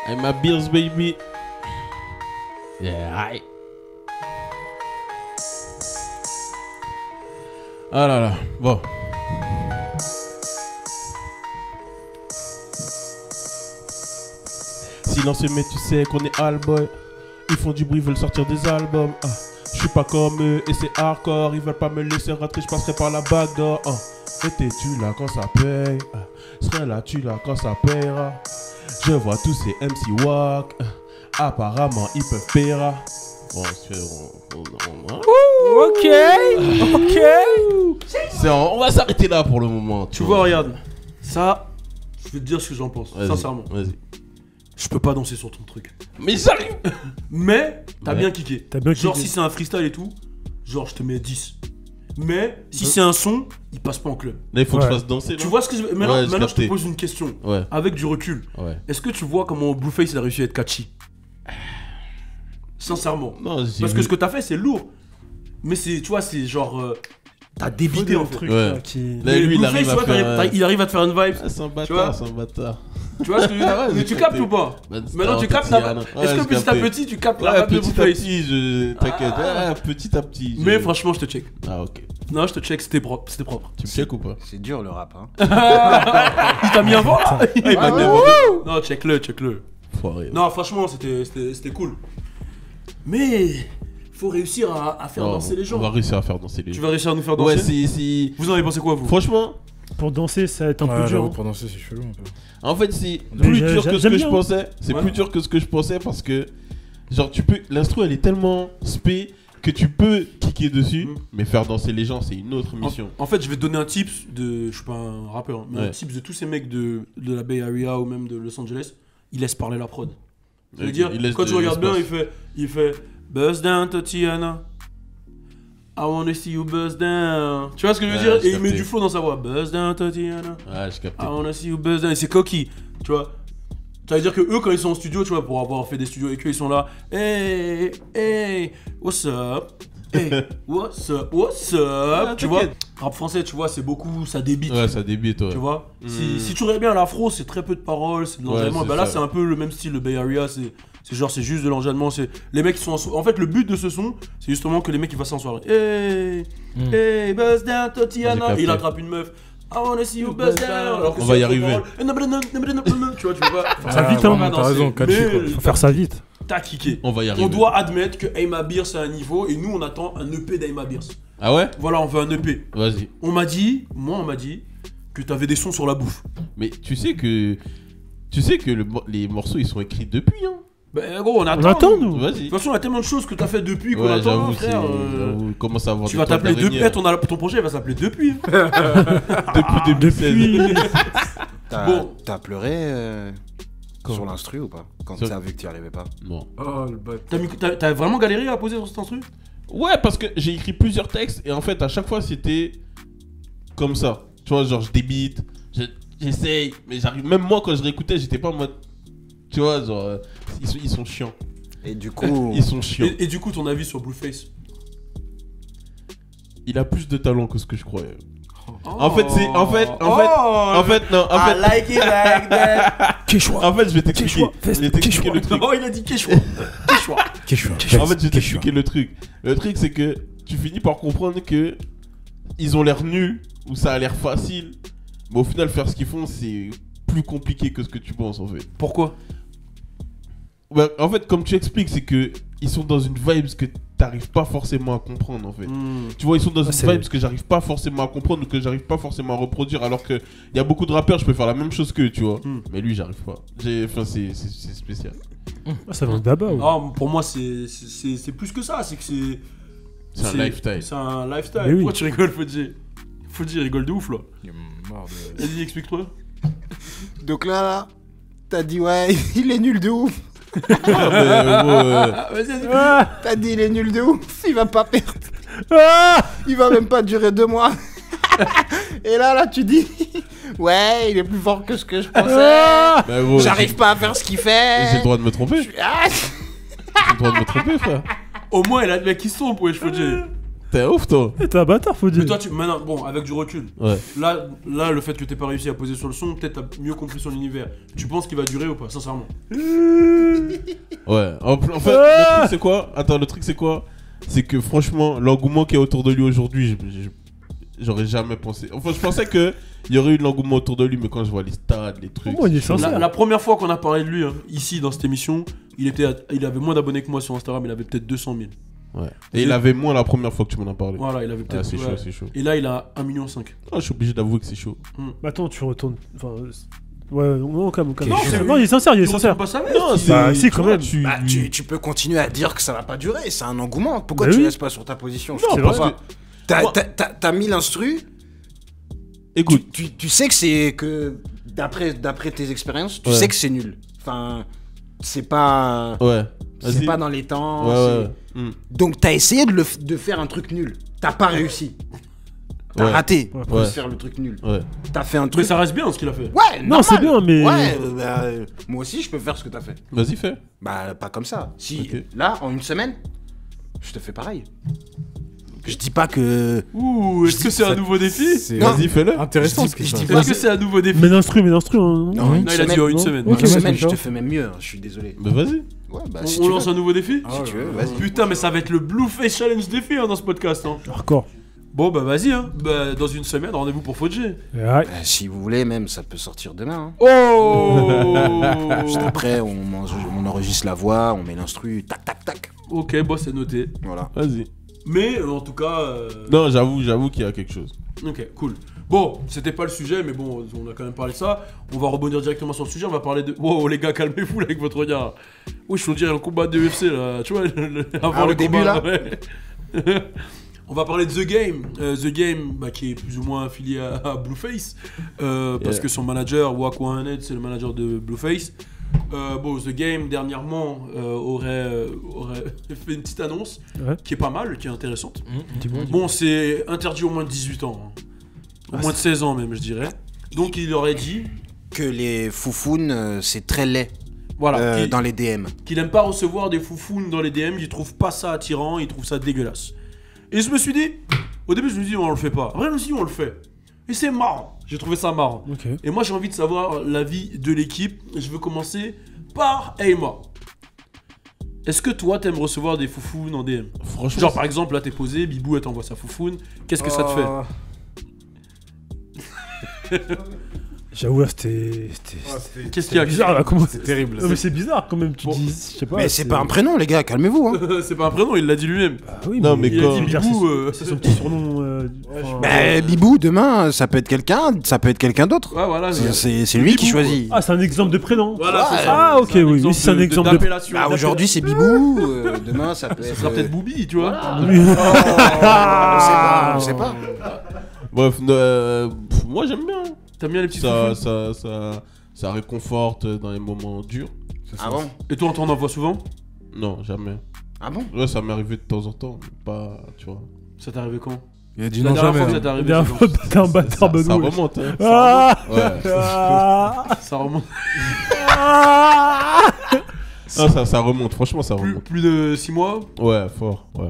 I'm a Beers baby. Yeah, hi. Ah là là, bon. Silencieux mais tu sais qu'on est all-boy. Ils font du bruit, veulent sortir des albums. Je suis pas comme eux et c'est hardcore. Ils veulent pas me laisser rentrer, je passerai par la backdoor. Étais-tu là quand ça paye? Serais là tu là quand ça paiera? Je vois tous ces MC walk. Apparemment ils peuvent payer. Bon, Ok. on va s'arrêter là pour le moment. Tu vois, regarde. Ça, je vais te dire ce que j'en pense, sincèrement. Vas-y. Je peux pas danser sur ton truc. Mais j'arrive. Mais t'as Ouais. bien kické. Genre si c'est un freestyle et tout, genre je te mets 10. Mais si c'est un son, il passe pas en club. Là, il faut que je fasse danser. Tu vois ce que je veux. Maintenant, Ouais, maintenant je te pose une question. Ouais. Avec du recul. Ouais. Est-ce que tu vois comment Blueface il a réussi à être catchy? Sincèrement. Non, parce que ce que t'as fait, c'est lourd. Mais c'est, tu vois, c'est genre. T'as débité en truc. Ouais. Là, Là, lui, il Blueface, arrive à tu vois, faire. il arrive à te faire une vibe. C'est un Tu vois bâtard, c'est un bâtard. Tu vois ce que je veux dire? Mais tu captes ou pas? Maintenant tu captes la. Est-ce que petit à petit tu captes la vibe de petit à Blueface? petit, t'inquiète. Petit à petit. Mais franchement, je te check. Ah, ok. Non, je te check, c'était propre. C'était propre. Tu me check ou pas? C'est dur le rap, hein. Il t'a mis un vent là? Il m'a mis un vent. Non, check-le. Foiré. Non, franchement, c'était cool. Mais faut réussir à faire danser les gens. On va réussir à faire danser les gens. Tu vas réussir à nous faire danser? Ouais, si. Vous en avez pensé quoi, vous? Franchement. Pour danser, ça va être un peu dur. Pour danser, c'est chelou un peu. En fait, c'est plus dur que ce que je pensais. C'est Ouais. plus dur que ce que je pensais parce que, genre, l'instru elle est tellement spé que tu peux kicker dessus, mais faire danser les gens, c'est une autre mission. En fait, je vais te donner un tips de. Je suis pas un rappeur, hein, mais un tips de tous ces mecs de la Bay Area ou même de Los Angeles. Ils laissent parler la prod. Ça veut dire, quand tu regardes bien, il fait Buzz down, Tatiana. I wanna see you buzz down. Tu vois ce que je veux dire? Et il met du flow dans sa voix. Buzz down, Tatiana. Ouais, je capte. I wanna see you buzz down. Et c'est coquille. Tu vois? Ça veut dire que eux, quand ils sont en studio, tu vois, pour avoir fait des studios avec eux, ils sont là. Hey, what's up? Hey, what's up? Tu vois? Rap français, tu vois, c'est beaucoup, ça débite. Ouais, ça débite, ouais. Tu vois? Si tu regardes bien l'afro, c'est très peu de paroles, c'est de l'enjaillement. Ouais, bah là, c'est un peu le même style, le Bay Area, c'est genre, c'est juste de l'enjaillement. Les mecs qui sont en fait, le but de ce son, c'est justement que les mecs ils fassent en soirée. Hey, buzz down, Tatiana. Il attrape une meuf. I wanna see you buzz down. Alors que on va y arriver. Tu vois, tu vois pas. Ça va vite, hein. T'as raison, catchy quoi. Faut faire ça vite. T'as kické. On va y arriver. On doit admettre que Aima Beers c'est un niveau et nous on attend un EP d'Aima Beers. Ah ouais? Voilà, on veut un EP. Vas-y. On m'a dit que t'avais des sons sur la bouffe. Mais tu sais que les morceaux ils sont écrits depuis, hein. Ben gros, on attend. On attend, nous. Vas-y. De toute façon, il y a tellement de choses que t'as fait depuis qu'on Ouais, attend, j'avoue, frère. j'avoue, commence à avoir Tu des vas toiles t'appeler d'araignée, depuis. Ton projet va s'appeler depuis. depuis 2016. T'as pleuré sur l'instru ou pas? Quand tu savais que tu n'y arrivais pas? Non. Oh le bâtard. T'as vraiment galéré à poser sur cet instru? Ouais, parce que j'ai écrit plusieurs textes et en fait à chaque fois c'était comme ça. Tu vois, genre je débite, j'essaye, mais j'arrive. Même moi quand je réécoutais, j'étais pas en mode. Tu vois, genre ils sont chiants. Et du coup. Ils sont chiants. Et du coup, ton avis sur Blueface? Il a plus de talent que ce que je croyais. Oh. En fait, I like it like that. Quechua. En fait, je vais t'expliquer. Je vais t'expliquer le truc. Oh, il a dit Quechua. En fait, je vais t'expliquer le truc. Le truc, c'est que tu finis par comprendre que ils ont l'air nuls ou ça a l'air facile, mais au final, faire ce qu'ils font, c'est plus compliqué que ce que tu penses en fait. Pourquoi? Ouais, en fait, comme tu expliques, c'est que ils sont dans une vibe que t'arrives pas forcément à comprendre en fait. Tu vois, ils sont dans une vibe que j'arrive pas forcément à comprendre ou que j'arrive pas forcément à reproduire, alors que il y a beaucoup de rappeurs, je peux faire la même chose qu'eux, tu vois. Mais lui, j'arrive pas. Enfin, c'est spécial. Ça va d'abord. Ouais. Non, pour moi, c'est plus que ça. C'est que c'est un lifestyle. C'est un lifestyle. Oui. Pourquoi tu rigoles, Fodji? Fodji rigole de ouf là. Il est mort de. Vas-y, explique-toi. Donc là, t'as dit ouais, il est nul de ouf. Vas-y. T'as dit il est nul de ouf, il va pas perdre. Il va même pas durer 2 mois. Et là tu dis ouais, il est plus fort que ce que je pensais. J'arrive pas à faire ce qu'il fait. J'ai le droit de me tromper. J'ai le droit de me tromper, frère. Au moins, il a de mecs qui sont pour les Fodji. T'es ouf, toi. T'es un bâtard, faut dire. Mais toi, maintenant, bon, avec du recul, Ouais. là, le fait que t'aies pas réussi à poser sur le son, peut-être t'as mieux compris son univers. Tu penses qu'il va durer ou pas, sincèrement? Ouais. En fait, le truc, c'est quoi? Attends, le truc, c'est quoi? C'est que franchement, l'engouement qui est autour de lui aujourd'hui, j'aurais jamais pensé. Enfin, je pensais qu'il y aurait eu de l'engouement autour de lui, mais quand je vois les stades, les trucs. Oh, il est sincère. La première fois qu'on a parlé de lui, hein, ici, dans cette émission, il avait moins d'abonnés que moi sur Instagram, il avait peut-être 200 000. Ouais. Et il avait moins la première fois que tu m'en as parlé. Voilà, il avait peut-être. Ah, c'est chaud, c'est chaud. Et là, il a 1,5 million. Ah, je suis obligé d'avouer que c'est chaud. Bah attends, tu retournes. Enfin. Ouais, non, quand même. Non, il est sincère, il est Tu sincère. retournes pas sa mère. Non, Bah, si, quand même. Tu peux continuer à dire que ça va pas durer, c'est un engouement. Pourquoi Bah tu oui. restes pas sur ta position? Je Non, comprends parce pas. T'as mis l'instru. Écoute. Tu sais que c'est que d'après tes expériences, tu Ouais. sais que c'est nul. Enfin, c'est pas. Ouais. C'est Vas-y. pas dans les temps. Ouais, c'est- ouais. Donc t'as essayé de faire un truc nul. T'as pas réussi. T'as Ouais. raté Ouais. pour Ouais. faire le truc nul. Ouais. T'as fait un Mais truc. ça reste bien ce qu'il a fait. Ouais, Non, normal. c'est bien, mais. Ouais, moi aussi je peux faire ce que t'as fait. Vas-y, fais. Bah, pas comme ça. Si, Ok. là, en une semaine, je te fais pareil. Je dis pas que. Ouh, est-ce que c'est un nouveau défi? C'est Non. Vas-y, fais-le. intéressant Je ce dis- que je ça dis fait. pas Est-ce que c'est un nouveau défi? Mais l'instru. Non, Non, il a dit en une non. semaine. Ok, une ouais, semaine, c'est je te ça. fais même mieux, je suis désolé. Bah, vas-y. Ouais, bah, On, si on tu lance veux. un nouveau défi? Si tu veux, vas-y. Putain, mais ça va être le Blueface Challenge défi hein, dans ce podcast. Hein. Hardcore. Bon, bah vas-y, hein. Bah, dans une semaine, rendez-vous pour Faux G. Ouais. Si vous voulez, même, ça peut sortir demain. Oh Juste après, on enregistre la voix, on met l'instru, tac, tac, tac. Ok, bon, c'est noté. Voilà. Vas-y. Mais en tout cas. Non, j'avoue qu'il y a quelque chose. Ok, cool. Bon, c'était pas le sujet, mais bon, on a quand même parlé de ça. On va rebondir directement sur le sujet. On va parler de. Wow, les gars, calmez-vous là avec votre regard. Oui, je veux dire un combat de UFC là. Tu vois, avant au le début, combat, là ouais. On va parler de The Game. The Game, bah, qui est plus ou moins affilié à Blueface. Parce que son manager, Wak Wahaned, c'est le manager de Blueface. Bon, The Game, dernièrement, aurait fait une petite annonce Ouais. qui est pas mal, qui est intéressante. Dis-moi. Bon, c'est interdit au moins de 18 ans. Hein. Au moins de 16 ans même, je dirais. Donc il aurait dit, Que les foufounes, c'est très laid voilà, dans les DM. qu'il aime pas recevoir des foufounes dans les DM, il trouve pas ça attirant, il trouve ça dégueulasse. Et je me suis dit, au début je me suis dit on le fait pas. Après je me suis dit on le fait. Et c'est marrant, j'ai trouvé ça marrant. Ok. Et moi j'ai envie de savoir l'avis de l'équipe. Je veux commencer par Aima. Est-ce que toi t'aimes recevoir des foufounes en DM? Franchement. Genre par exemple là t'es posé, Bibou elle t'envoie sa foufoune, qu'est-ce que ça te fait? J'avoue, là, c'était. Qu'est-ce qu'il y a? Bizarre, là, comment. C'est terrible. Non, mais c'est bizarre quand même, tu Bon. dis. Je sais pas. Mais c'est pas un prénom, les gars, calmez-vous. Hein. C'est pas un prénom, il l'a dit lui-même. Ah oui, Non, mais Il a quand- dit Dire, Bibou. c'est son petit surnom. enfin, Bah, Bibou, demain, ça peut être quelqu'un, ça peut être quelqu'un d'autre. Ouais, voilà. C'est lui qui Bibou, choisit. Ah, c'est un exemple de prénom. Voilà, c'est ça. Ah, ok, C'est un oui, exemple c'est un exemple de- d'appellation. Bah, aujourd'hui, c'est Bibou, demain, ça peut Ça être. sera peut-être Boubi, tu vois. Oui. On sait pas. Bref, moi j'aime bien. T'aimes bien les petits Ça, foufous ça réconforte dans les moments durs. Ah bon? Et toi, on t'en envoie souvent? Non, jamais. Ah bon? Ouais, ça m'est arrivé de temps en temps, mais pas, tu vois. Ça t'est arrivé quand? Il a dit La non dernière jamais. fois que ça hein. t'est arrivé, Dernière c'est fois, quand t'es un bâtard, Ça Benoît. remonte, hein. Ah Ouais. Ah Ça remonte Ah Non, ça remonte, franchement, ça remonte. plus de 6 mois? Ouais, fort, ouais.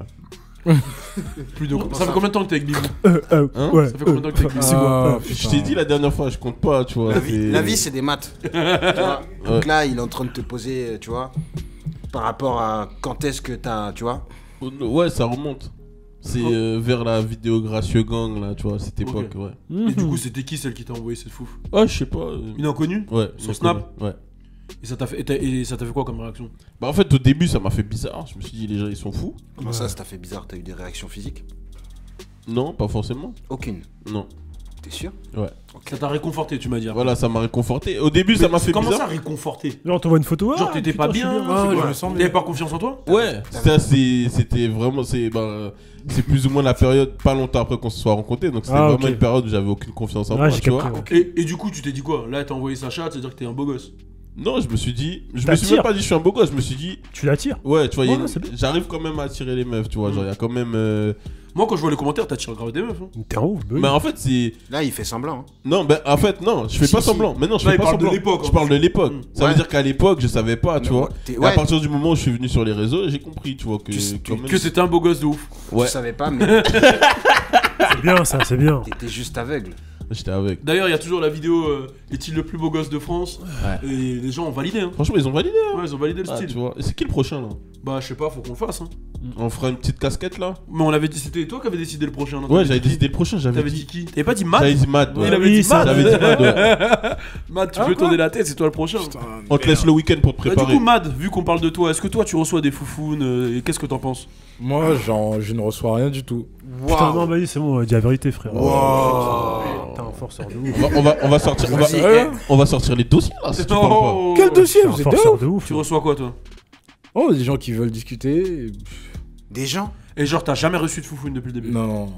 Plus de... Ça fait combien de temps que t'es avec Bibou? Hein Ouais. Ça fait combien de temps que t'es avec Bibou? Ah, Je t'ai dit la dernière fois, je compte pas, tu vois. La vie, c'est des maths. Tu vois. Donc là, il est en train de te poser, tu vois, par rapport à quand est-ce que t'as, tu vois. Ouais, ça remonte. C'est vers la vidéo Gracieux Gang, là, tu vois, cette époque, Ok. ouais. Et du coup, c'était qui celle qui t'a envoyé cette fouf? Ah, je sais pas. Une inconnue? Ouais. Sur je Snap connais, ouais. Et ça t'a fait quoi comme réaction? Bah, en fait, au début, ça m'a fait bizarre. Je me suis dit, les gens, ils sont fous. Comment ça t'a fait bizarre? T'as eu des réactions physiques? Non, pas forcément. Aucune. Non. T'es sûr? Ouais. Ça t'a réconforté, tu m'as dit. après. Voilà, ça m'a réconforté. Au début, ça m'a fait Comment bizarre. ça réconforté? Genre, on t'envoie une photo. Genre ah, t'étais putain, pas je suis bien, Ah, c'est je quoi me sens bien. T'avais pas confiance en toi? Ouais, ça c'était vraiment c'est plus ou moins la période pas longtemps après qu'on se soit rencontrés, donc c'était Ah, vraiment ok. une période où j'avais aucune confiance en Ah, moi, j'ai tu vois. capté, ouais. Et du coup, tu t'es dit quoi? Là, t'as envoyé sa chatte, c'est-à-dire que t'es un beau gosse. Non, je me suis dit. Je me suis même pas dit je suis un beau gosse, je me suis dit. Tu l'attires. Ouais, tu vois, j'arrive quand même à attirer les meufs, tu vois. Genre, il y a quand même. Moi, quand je vois les commentaires, t'attires grave des meufs. Hein. T'es un ouf, mais en fait, c'est. Là, il fait semblant. Hein. Non, ben en fait, non, je fais pas semblant. Mais non, je fais pas semblant. Je parle de l'époque. Ça veut dire qu'à l'époque, je savais pas, tu vois. Et à partir du moment où je suis venu sur les réseaux, j'ai compris, tu vois, que. Que c'était un beau gosse de ouf. Ouais. Je savais pas, mais. C'est bien ça, c'est bien. T'étais juste aveugle. J'étais avec. D'ailleurs, il y a toujours la vidéo est-il le plus beau gosse de France? Ouais. Et les gens ont validé. Hein. Franchement, ils ont validé. Hein. Ouais, ils ont validé le style. Tu vois. Et c'est qui le prochain là? Bah, je sais pas, faut qu'on le fasse. Hein. On fera une petite casquette là. Mais on l'avait dit, c'était toi qui avais décidé le prochain. Non, ouais, j'avais décidé le prochain. T'avais dit qui? T'avais pas dit Matt? J'avais dit Matt. Ouais. Il avait dit Matt. J'avais dit Matt. Ouais. Matt, tu peux tourner la tête, c'est toi le prochain. Putain, on te laisse le week-end pour te préparer. Du coup, Matt, vu qu'on parle de toi, est-ce que toi tu reçois des foufounes et qu'est-ce que t'en penses? Moi, je ne reçois rien du tout. Putain, non, vas-y, c'est bon, dis la vérité, frère. Wow. T'es un forceur de ouf. On va sortir les dossiers là. Si tu parles pas. Quel dossier? T'es un Vous êtes forceur de ouf. Tu reçois quoi, toi? Oh, des gens qui veulent discuter. Des gens? Et genre, t'as jamais reçu de foufoune depuis le début? Non.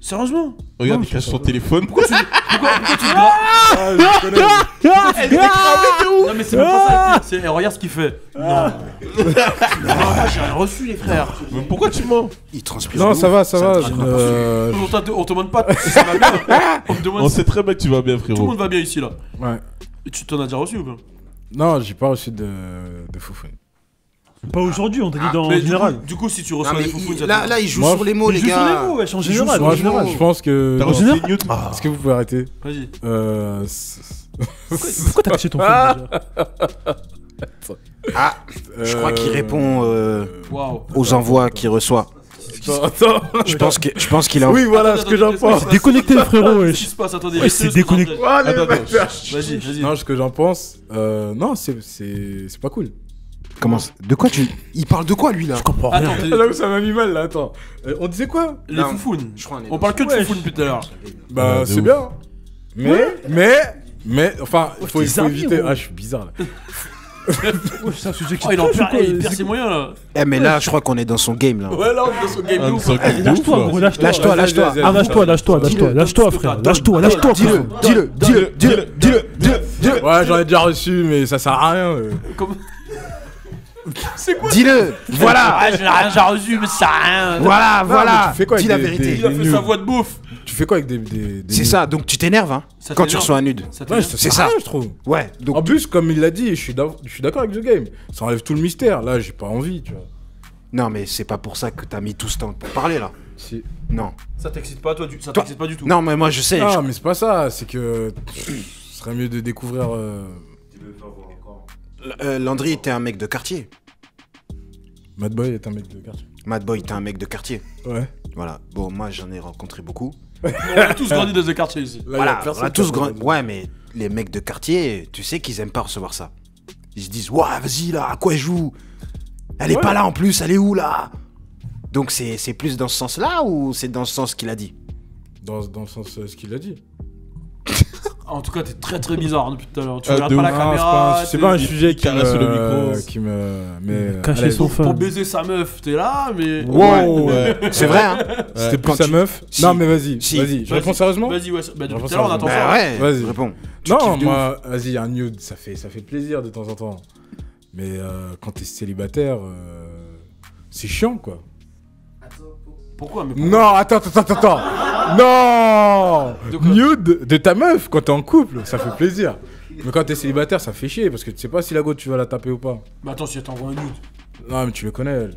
Sérieusement? Regarde, il cache son téléphone. Pourquoi tu Non, mais c'est même pas ça. Regarde ce qu'il fait. Non, j'ai rien reçu, les frères. Mais pourquoi tu mens? Il transpire. Non, ça va. On te demande pas si ça va bien. On sait très bien que tu vas bien, frérot. Tout le monde va bien ici, là. Ouais. Et tu t'en as déjà reçu ou pas? Non, j'ai pas reçu de foufoune. Pas aujourd'hui, on t'a dit en mais général. Du coup, si tu reçois des foufounes, là, il joue sur les mots, les Il joue sur gars. les mots, wesh, en général. Moi, je pense que. T'as reçu des nudes? Est-ce que vous pouvez arrêter? Vas-y. Pourquoi t'as caché ton phone déjà? Je crois qu'il répond aux envois qu'il reçoit. Attends. Je pense qu'il a. Oui, voilà ce que j'en pense. Déconnecté, frérot, Qu'est-ce wesh. qui se passe? Attendez. Ouais, c'est déconnecté. Vas-y. Non, ce que j'en pense. Non, c'est pas cool. Comment? De quoi tu. Il parle de quoi, lui, là? Je comprends rien. Attends, Là où ça m'a mis mal, là, attends. On disait quoi? les foufounes. Je crois On parle que de foufounes depuis tout à l'heure. Bah, c'est bien. Mais, enfin, il faut éviter. Ah, je suis bizarre, là. C'est un sujet qui. Oh, il perd ses moyens, là. Eh, mais là, je crois qu'on est dans son game, là. Ouais, là, on est dans son game de ouf. Lâche-toi, gros, lâche-toi. Lâche-toi. Ah, lâche-toi, frère. Lâche-toi, Dis-le. Ouais, j'en ai déjà reçu, mais ça sert à rien. C'est quoi? Dis-le. Voilà. Ah, je n'ai rien déjà reçu, mais ça a rien. Voilà. Tu fais quoi Dis avec la vérité. Il a fait sa voix de bouffe. Tu fais quoi avec des C'est ça, donc tu t'énerves, hein, Ça quand tu t'énerve. reçois un nude. Ouais, C'est ça. je trouve. Ouais, donc. En plus, comme il l'a dit, je suis d'accord avec The Game. Ça enlève tout le mystère. Là, j'ai pas envie, tu vois. Non, mais c'est pas pour ça que t'as mis tout ce temps pour parler, là. Si. Non. Ça t'excite pas, toi? Ça t'excite pas du tout? Non, mais moi, je sais. Non, mais c'est pas ça. C'est que. Ce serait mieux de découvrir. Landry, t'es un mec de quartier. Mad Boy est un mec de quartier. Mad Boy, t'es un mec de quartier. Ouais. Voilà. Bon, moi, j'en ai rencontré beaucoup. On a tous grandi dans un quartier ici. Là, Voilà, y a personne on a tous qui a- grand. Ouais, mais les mecs de quartier, tu sais qu'ils aiment pas recevoir ça. Ils se disent, ouais, vas-y là, à quoi elle joue? Elle est pas là en plus, elle est où là? Donc c'est plus dans ce sens-là ou c'est dans ce sens qu'il a dit? Dans le sens ce qu'il a dit. En tout cas, t'es très très bizarre depuis tout à l'heure. Tu Ah, regardes de pas la ouf. caméra. C'est pas un sujet qui caresse le me... micro. qui me... Mais... Cacher son Pour phone. baiser sa meuf, t'es là, mais. Wow. Ouais. C'est vrai, hein? C'était plus Quand sa tu- meuf. Si. Non, mais vas-y. Si. Vas-y. Je réponds sérieusement? Vas-y, ouais. Bah, depuis Réponds tout à l'heure, on attend Bah ça. ouais, Vas-y. réponds. Tu Non, kiffes de moi, vas-y, un nude, ça fait plaisir de temps en temps. Mais quand t'es célibataire, c'est chiant, quoi. Pourquoi? Mais Non, attends. Non. De quoi? Nude de ta meuf quand t'es en couple, ça fait plaisir. Mais quand t'es célibataire, ça fait chier parce que tu sais pas si la go tu vas la taper ou pas. Mais attends, si elle t'envoie un nude. Non, mais tu le connais, elle.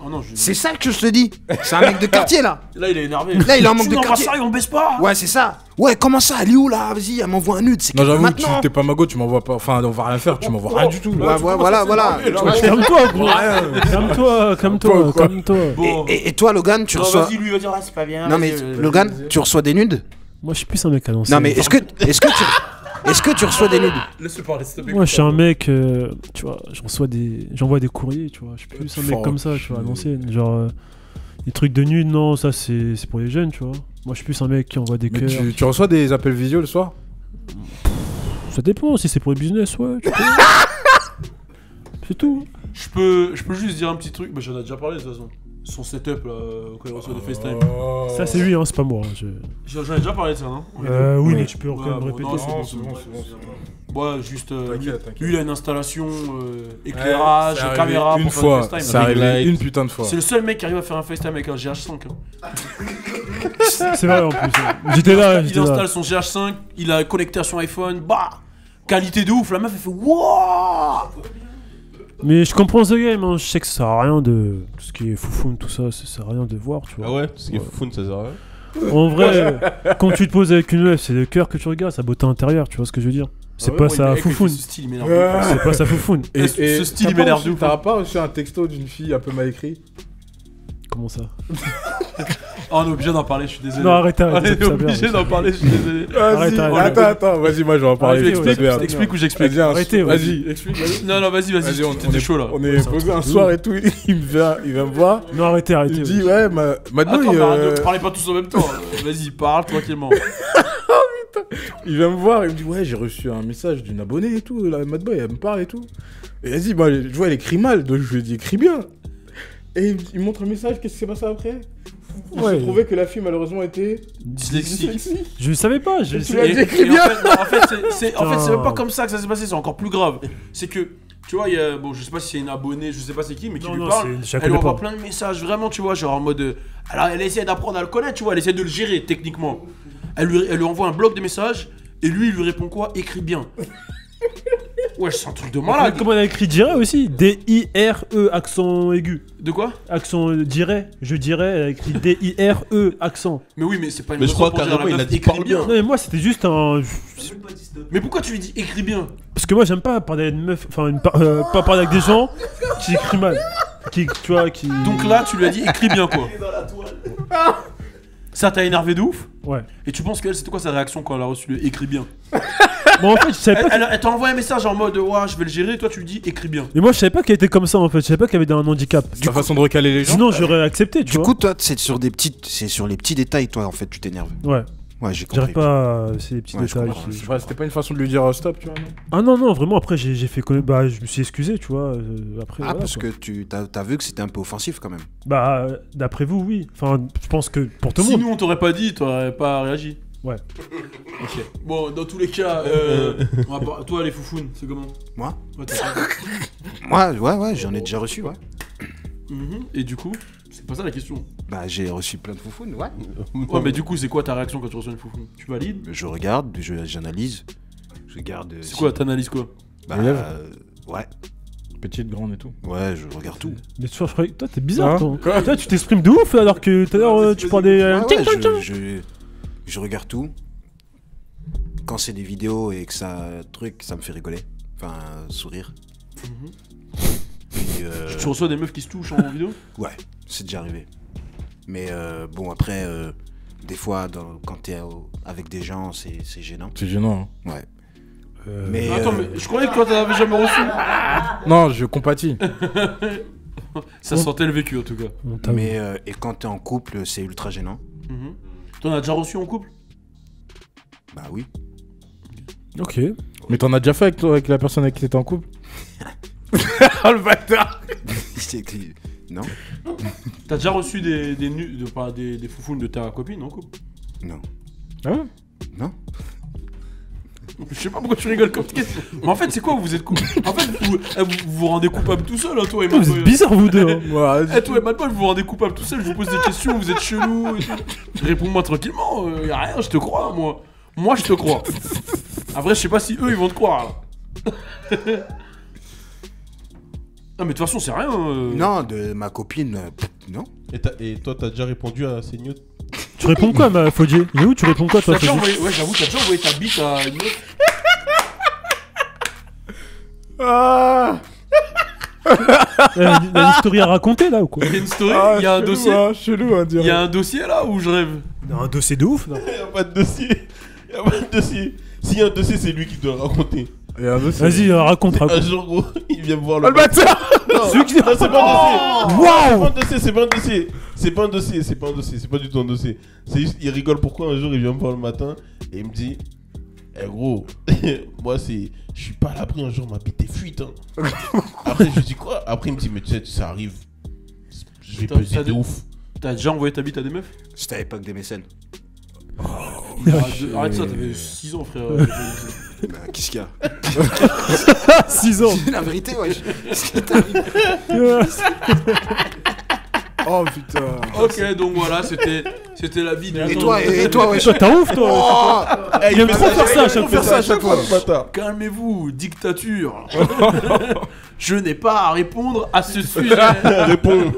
Oh non, C'est ça que je te dis. C'est un mec de quartier là. Là, il est énervé. Là, il est en manque Tu de m'envoies quartier. ça et on baisse pas. Ouais, c'est ça. Ouais, comment ça? Elle est où là? Vas-y, elle m'envoie un nude. C'est Non, j'avoue, maintenant. t'es pas ma go, tu m'envoies pas. Enfin, on va rien faire, tu m'envoies rien du tout. Là. Ouais, voilà. Calme-toi, gros. Calme-toi. Bon. Et toi, Logan, tu Non, reçois. vas-y, lui, va dire, ah, c'est pas bien. Non, mais Logan, tu reçois des nudes? Moi, je suis plus un mec à lancer. Non, mais est-ce que tu reçois des nudes? Laisse-le parler, s'il te plaît. Moi, je suis un mec, tu vois, j'envoie des courriers, tu vois. Je suis plus un mec comme ça, tu vois, à l'ancienne. Genre, les trucs de nudes, non, ça, c'est pour les jeunes, tu vois. Moi, je suis plus un mec qui envoie des Mais cœurs. tu reçois des appels visio le soir? Ça dépend, si c'est pour le business, ouais. tu peux. C'est tout. Je peux juste dire un petit truc. Bah, j'en ai déjà parlé de toute façon. son setup là, quand il reçoit des FaceTime. Ça, c'est lui, hein, c'est pas moi. J'en ai déjà parlé de ça, non? Oui, mais tu peux quand même répéter. C'est bon. Ouais, juste. Lui, il a une installation, éclairage, caméra. Une fois, ça arrive une putain de fois. C'est le seul mec qui arrive à faire un FaceTime avec un GH5. C'est vrai en plus. J'étais là. Il installe son GH5, il a connecté à son iPhone, qualité de ouf, la meuf elle fait wouah. Mais je comprends ce game, hein. Je sais que ça sert à rien de. Tout ce qui est foufoune, tout ça, ça sert à rien de voir, tu vois. Ah ouais, tout ce qui est foufoune, ça sert à rien. En vrai, quand tu te poses avec une meuf, c'est le cœur que tu regardes, sa beauté intérieure, tu vois ce que je veux dire. C'est pas sa foufoune. C'est pas sa foufoune. Et ce style il m'énerve de ouf. T'as pas reçu un texto d'une fille un peu mal écrit? Comment ça? On est obligé d'en parler, je suis désolé. Non, arrêtez. On est obligé d'en parler, je suis désolé. Attends, vas-y, moi je vais en parler. Explique ou j'explique? Arrêtez, vas-y, explique. Non, vas-y, on est chaud là. On est posé un soir et tout, il vient me voir. Non, arrêtez. Il dit, ouais, maintenant. Attends, parlez pas tous en même temps. Vas-y, parle tranquillement. Il vient me voir, il me dit, ouais, j'ai reçu un message d'une abonnée et tout. La Madboy, elle me parle et tout. Et vas-y, moi, je vois, elle écrit mal, donc je lui ai dit, écris bien. Et il montre un message, qu'est-ce qui s'est passé après? Il se trouvait que la fille malheureusement était dyslexique. Je savais pas. Tu l'as dit écrit bien. En fait, c'est même pas comme ça que ça s'est passé, c'est encore plus grave. C'est que, tu vois, je sais pas si c'est une abonnée, je sais pas c'est qui, mais qui lui parle. Elle lui envoie plein de messages, vraiment, tu vois, genre en mode. Alors, elle essaie d'apprendre à le connaître, tu vois, elle essaie de le gérer techniquement. Elle lui envoie un bloc de messages et lui, il lui répond quoi? Écris bien. Ouais, c'est un truc de malade. Comment on a écrit dirait aussi? D-I-R-E, accent aigu. De quoi? Accent dirait, je dirais, elle a écrit D-I-R-E, accent. Mais oui, mais c'est pas une Mais je crois carrément il a dit parle bien. Non, mais moi c'était juste un. Mais pourquoi tu lui dis écris bien? Parce que moi j'aime pas parler avec une meuf, enfin, pas parler avec des gens qui écrivent mal. Tu vois, qui. Donc là, tu lui as dit écris bien quoi. Ça t'a énervé de ouf? Ouais. Et tu penses qu'elle, c'était quoi sa réaction quand elle a reçu le écrit bien? Bon, en fait, je savais pas. Elle t'a envoyé un message en mode ouais, je vais le gérer, toi tu lui dis écris bien. Mais moi je savais pas qu'elle était comme ça en fait, je savais pas qu'elle avait un handicap. C'est ta façon de recaler les gens. Sinon j'aurais accepté, tu vois. Du coup, toi, c'est sur les petits détails, toi, en fait, tu t'énerves. Ouais, j'ai compris. J'arrive pas, c'est des petits détails. C'était pas une façon de lui dire stop, tu vois. Ah non, vraiment, après j'ai fait bah je me suis excusé, tu vois. Après, voilà, parce que t'as vu que c'était un peu offensif quand même. Bah, d'après vous, oui. Enfin, je pense que pour tout le monde. Si nous on t'aurait pas dit, t'aurais pas réagi. Ouais. Ok. Bon, dans tous les cas, toi les foufounes, c'est comment? Moi ouais, ouais, j'en ai déjà reçu, ouais. Et du coup, c'est pas ça la question. Bah, j'ai reçu plein de foufounes, ouais. Ouais, mais du coup, c'est quoi ta réaction quand tu reçois une foufoune? Tu valides? Je regarde, j'analyse. Je garde. C'est quoi, t'analyses quoi? Bah, ouais. Petite, grande et tout. Ouais, je regarde tout. Mais tu vois, je croyais que toi, t'es bizarre, toi. Toi, tu t'exprimes de ouf alors que tout à l'heure, tu parlais. Je regarde tout. Quand c'est des vidéos et que ça me fait rigoler. Enfin, sourire. Puis, tu reçois des meufs qui se touchent en vidéo? Ouais, c'est déjà arrivé. Mais bon, après, des fois, quand t'es avec des gens, c'est gênant. C'est gênant, hein. Ouais. Mais attends, mais je croyais que toi t'en avais jamais reçu. Non, je compatis. Ça sentait le vécu en tout cas. Mais et quand t'es en couple, c'est ultra gênant. T'en as déjà reçu en couple? Bah oui. Ok. Mais t'en as déjà fait avec la personne avec qui t'étais en couple? Oh le bâtard. Non. T'as déjà reçu des foufounes de ta copine en couple? Non. Ah ouais? Non. Je sais pas pourquoi tu rigoles comme question. Mais en fait, c'est quoi, vous êtes coupable? En fait, vous rendez coupable tout seul, hein, toi et Madboy. Vous êtes bizarre, vous deux. Hein. Toi et Madboy, vous vous rendez coupable tout seul. Je vous pose des questions, vous êtes chelou. Réponds-moi tranquillement. Y'a rien, je te crois, moi. Moi, je te crois. Après, je sais pas si eux, ils vont te croire. Non, mais de toute façon, c'est rien. Non, de ma copine, non. Et toi, t'as déjà répondu à ces news? Tu réponds quoi, ma Faudier? Et où tu réponds quoi, toi, Faudier? Ouais, j'avoue, t'as déjà envoyé ta bite à une meuf? Il y a une story à raconter, là, ou quoi? Il y a une story, il y a un dossier. Chelou, hein, il y a un dossier, là, où je rêve? Il y a un dossier de ouf, là. Il y a pas de dossier. Il y a pas de dossier. S'il y a un dossier, c'est lui qui doit le raconter. Vas-y, raconte. Un jour, gros, il vient me voir le bâtard. Non, c'est pas un dossier. Waouh. C'est pas un dossier. C'est pas du tout un dossier. C'est juste, il rigole pourquoi un jour, il vient me voir le matin et il me dit, eh gros, moi je suis pas à l'abri, un jour ma bite est fuite. Hein. Après je lui dis quoi? Après il me dit, mais tu sais, ça arrive. Je vais peser de ouf. T'as déjà envoyé ta bite à des meufs? C'était à l'époque des mécènes. Arrête ça, t'avais 6 ans, frère. Bah, qu'est-ce qu'il y a? 6 ans. La vérité, wesh. Qu'est-ce qui t'arrive? Oh putain. Ok, donc voilà, c'était la vie de... Et toi, wesh. Toi, t'as ouf, toi. Il aime trop faire ça à chaque fois. Calmez-vous, dictature. Je n'ai pas à répondre à ce sujet. Réponds.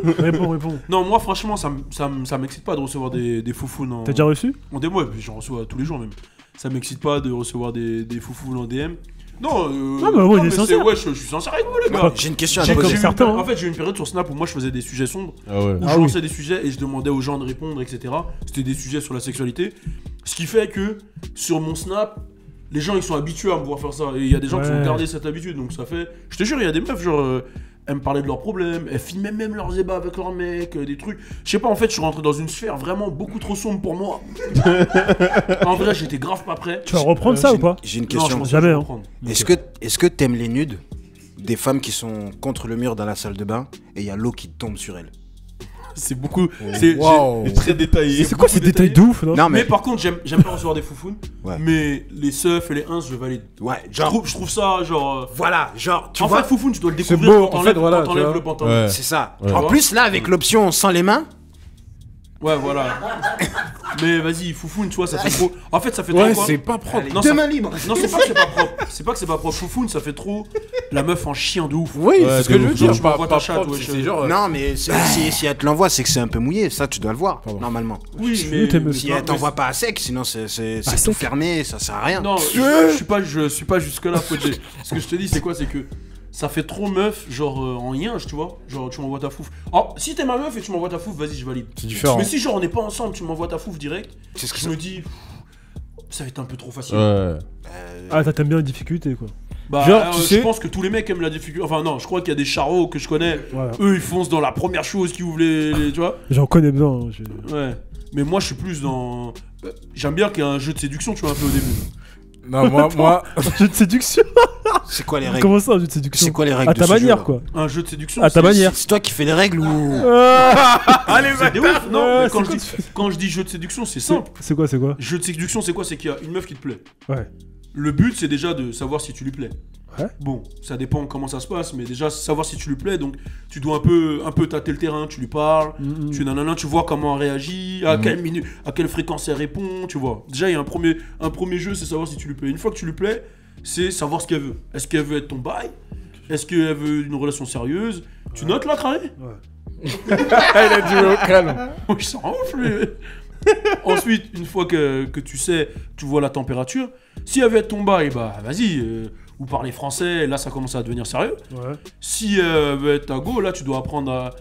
Non, moi, franchement, ça m'excite pas de recevoir des foufounes en... T'as déjà reçu? En DM, ouais, j'en reçois tous les jours même. Ça m'excite pas de recevoir des foufounes en DM. Non, mais il est sincère. Ouais, je suis sincère avec vous, les gars. J'ai une question à te poser. En fait, j'ai eu une période sur Snap où moi je faisais des sujets sombres, où je lançais des sujets et je demandais aux gens de répondre, etc. C'était des sujets sur la sexualité. Ce qui fait que sur mon Snap, les gens ils sont habitués à me voir faire ça. Et il y a des gens qui ont gardé cette habitude. Donc ça fait. Je te jure, il y a des meufs, genre. Elles me parlaient de leurs problèmes, elles filmaient même leurs débats avec leurs mecs, des trucs. Je sais pas, en fait, je suis rentré dans une sphère vraiment beaucoup trop sombre pour moi. En vrai, j'étais grave pas prêt. Tu vas reprendre ça ou pas? J'ai une question. Non, jamais. Hein. Est-ce que t'aimes les nudes des femmes qui sont contre le mur dans la salle de bain et il y a l'eau qui tombe sur elles? C'est beaucoup. C'est très détaillé. C'est quoi ces détails de ouf, non? Non, mais par contre, j'aime pas recevoir des foufounes. Ouais. Mais les seufs et les ins, je valide. Ouais, Je trouve ça genre. Voilà, genre, tu En vois. fait, foufoune, tu dois le C'est découvrir beau, quand en fait, voilà, t'enlèves tu vois. le pantalon. Ouais. C'est ça. Ouais. En plus, là, avec l'option sans les mains. Ouais, voilà. Mais vas-y, foufoune, tu vois, ça fait trop. En fait, ça fait trop Ouais, quoi. c'est pas propre. Non, Deux ça- mains libres. Non, c'est pas que c'est pas propre. C'est pas que c'est pas propre. Foufoune, ça fait trop la meuf en chien de ouf. Oui, c'est ce que je veux dire. Je m'envoie ta chatte, ouais, C'est genre. Non, mais si elle te l'envoie, c'est que c'est un peu mouillé. Ça, tu dois le voir, normalement. Oui, t'es meuf. Si elle t'envoie pas à sec, sinon c'est tout fermé, ça sert à rien. Non, je suis pas jusque là, Fodjé. Ce que je te dis, c'est quoi? C'est que ça fait trop meuf, genre en yinge, tu vois. Genre, tu m'envoies ta fouf. Oh, si t'es ma meuf et tu m'envoies ta fouf, vas-y, je valide. C'est différent. Mais si, genre, on n'est pas ensemble, tu m'envoies ta fouf direct, C'est ce que je ça. me dis, ça va être un peu trop facile. Ouais. Ah, t'aimes bien la difficulté, quoi. Bah, Genre, tu je sais- pense que tous les mecs aiment la difficulté. Enfin, non, je crois qu'il y a des charros que je connais. Voilà. Eux, ils foncent dans la première chose qui ouvre les tu vois. J'en connais bien. Hein, Ouais. Mais moi, je suis plus dans. J'aime bien qu'il y ait un jeu de séduction, tu vois, un peu au début. Non, moi. Jeu de séduction. C'est quoi les règles? Comment ça, un jeu de séduction? C'est quoi les règles À de ta ce manière, jeu-là quoi. Un jeu de séduction. À ta manière. C'est toi qui fais les règles ou. Allez, c'est des ouf. Non, mais c'est quoi, quand je dis jeu de séduction, c'est simple. C'est quoi? Jeu de séduction, c'est quoi? C'est qu'il y a une meuf qui te plaît. Ouais. Le but, c'est déjà de savoir si tu lui plais. Ouais. Bon, ça dépend comment ça se passe, mais déjà savoir si tu lui plais, donc tu dois un peu tâter le terrain, tu lui parles, tu vois comment elle réagit, à quelle minute, à quelle fréquence elle répond, tu vois. Déjà, il y a un premier jeu, c'est savoir si tu lui plais. Une fois que tu lui plais, c'est savoir ce qu'elle veut. Est-ce qu'elle veut être ton bail? Est-ce qu'elle veut une relation sérieuse? Tu notes là, Crary? Il a dit au calme. Oh, il s'en ouf, lui. Ensuite, une fois que tu sais, tu vois la température. Si elle veut être ton bail, bah vas-y, vous parlez français, là ça commence à devenir sérieux. Ouais. Si elle veut être ta go, là tu dois apprendre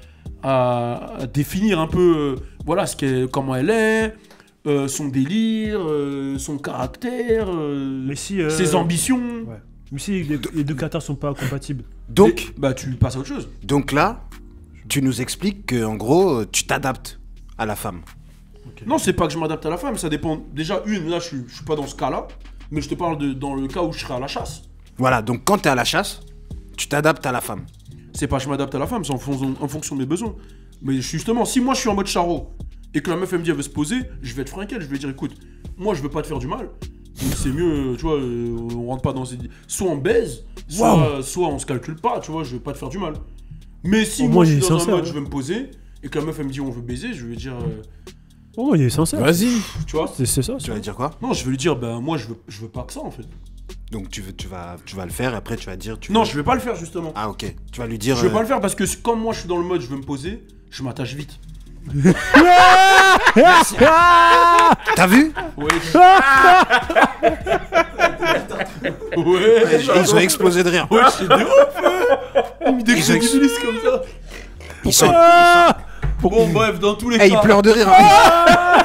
à définir un peu voilà, comment elle est, son délire, son caractère, Mais si. ses ambitions. Ouais. Mais si les deux caractères sont pas compatibles. Donc, Bah tu passes à autre chose. donc là, tu nous expliques que en gros, tu t'adaptes à la femme. Non, c'est pas que je m'adapte à la femme, ça dépend. Déjà, là je suis pas dans ce cas-là, mais je te parle dans le cas où je serai à la chasse. Voilà, donc quand t'es à la chasse, tu t'adaptes à la femme. C'est pas je m'adapte à la femme, c'est en fonction de mes besoins. Mais justement, si moi je suis en mode charreau et que la meuf elle me dit elle veut se poser, je vais être franc avec elle, je vais dire écoute, moi je veux pas te faire du mal. Donc c'est mieux, tu vois, on rentre pas dans ces... Soit on baise, soit on se calcule pas, tu vois, je veux pas te faire du mal. Mais si Au moi moins, je il suis est dans un sincère, mode hein. je veux me poser et que la meuf elle me dit on veut baiser, je vais dire Oh, il est sincère. Vas-y. tu vois. C'est ça. Tu vas dire quoi? Non, je vais lui dire ben moi je veux pas que ça en fait. Donc tu vas le faire et après tu vas dire. Non, je vais pas le faire justement. Ah ok. Tu vas lui dire. Je vais pas le faire parce que comme moi je suis dans le mode je veux me poser, je m'attache vite. T'as vu? Ouais. Ouais. Ils ont explosé de rire. Ouais, c'est des ouf. Dès que Ils ont ex- glisse comme ça. Ils sont. Bon bref, dans tous les Eh, cas. ils pleurent de rire. hein.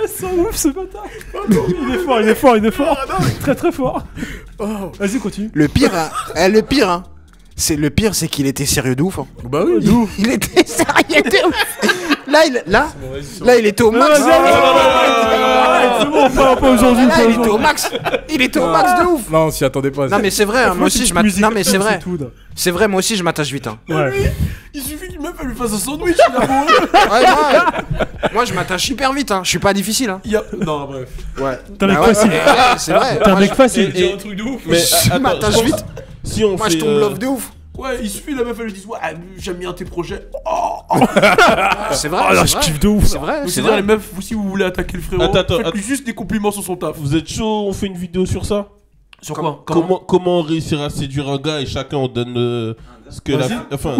Ils sont ouf, ce bâtard. Il est fort. Très très fort. Vas-y, continue. Le pire, hein. Le pire, c'est qu'il était sérieux de ouf. Hein. Bah oui. Il était sérieux de ouf. Là, il était au max. Arrête, c'est bon, Non, pas aujourd'hui. Là, il était au max. Il était au max de ouf. Non, on s'y attendait pas. Non, mais c'est vrai, moi aussi, je m'attache. Non, mais c'est vrai. C'est vrai, moi aussi, je m'attache vite. Ouais. Il suffit qu'une meuf elle lui fasse un sandwich, il a bon. Ouais, moi, je m'attache hyper vite. Je suis pas difficile. Non, bref. Ouais. T'es un mec facile. C'est vrai. T'es un mec facile. C'est un truc de ouf. Mais Je m'attache vite. Si on Moi, fait, je tombe love de ouf. Ouais, il suffit, la meuf elle lui dit ouais, j'aime bien tes projets. C'est vrai. Ah là, je kiffe de ouf. C'est vrai. Donc C'est c'est-à-dire vrai. les meufs, si vous voulez attaquer le frérot, faites-lui juste des compliments sur son taf. vous êtes chaud, on fait une vidéo sur ça? Sur quoi? Comment réussir à séduire un gars et chacun on donne ce que la... Enfin,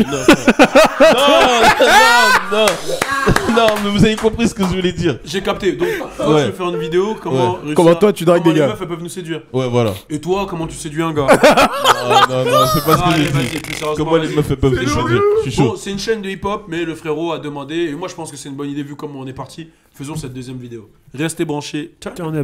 non, mais vous avez compris ce que je voulais dire. J'ai capté. Donc, moi, je vais faire une vidéo. Comment toi, tu dragues des gars? Les meufs, elles peuvent nous séduire. Ouais, voilà. Et toi, comment tu séduis un gars? Non, c'est pas ce que j'ai dit. Comment les meufs peuvent les séduire? Je suis chaud. Bon, c'est une chaîne de hip-hop, mais le frérot a demandé, et moi je pense que c'est une bonne idée vu comment on est parti. Faisons cette deuxième vidéo. Restez branchés. Ciao. Tiens, on est...